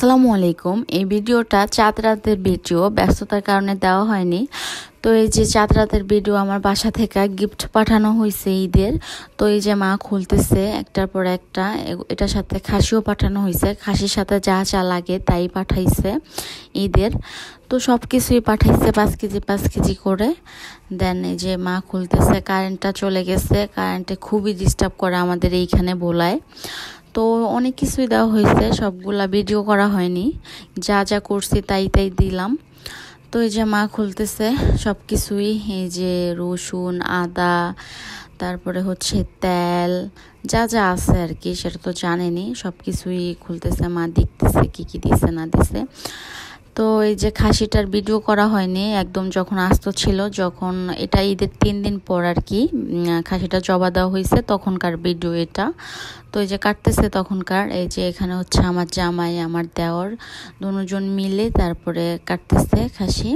আসসালামু আলাইকুম। এই ভিডিওটা চাঁদ রাতের ভিডিও, ব্যস্ততার কারণে দেওয়া হয়নি। তো এই যে চাঁদ রাতের ভিডিও, আমার বাসা থেকে গিফট পাঠানো হয়েছে ঈদের। তো এই যে মা খুলতেছে একটার পর একটা। এটার সাথে খাসিও পাঠানো হয়েছে, খাসির সাথে যা যা লাগে তাই পাঠাইছে ঈদের। তো সব কিছুই পাঠাইছে 5 কেজি করে। দেন এই যে মা খুলতেছে, কারেন্টটা চলে গেছে। কারেন্টে খুবই ডিস্টার্ব করে আমাদের এইখানে বোলায়। তো অনেক কিছুই দেওয়া হয়েছে, সবগুলা ভিডিও করা হয়নি, যা যা করছি তাই তাই দিলাম। তো এই যে মা খুলতেছে সব কিছুই, এই যে রসুন, আদা, তারপরে হচ্ছে তেল, যা যা আছে আর কি, সেটা তো জানেনি। সব কিছুই খুলতেছে মা, দেখতেছে কি কি দিছে না দিছে। তো এই যে খাসিটার ভিডিও করা হয়নি, একদম যখন আস্ত ছিল, যখন এটা ঈদের 3 দিন পর আর কি খাসিটা জবা দেওয়া হয়েছে, তখনকার ভিডিও এটা। তো এই যে কাটতেছে তখনকার। এই যে এখানে হচ্ছে আমার জামাই, আমার দেওর, দুজন মিলে তারপরে কাটতেছে খাসি।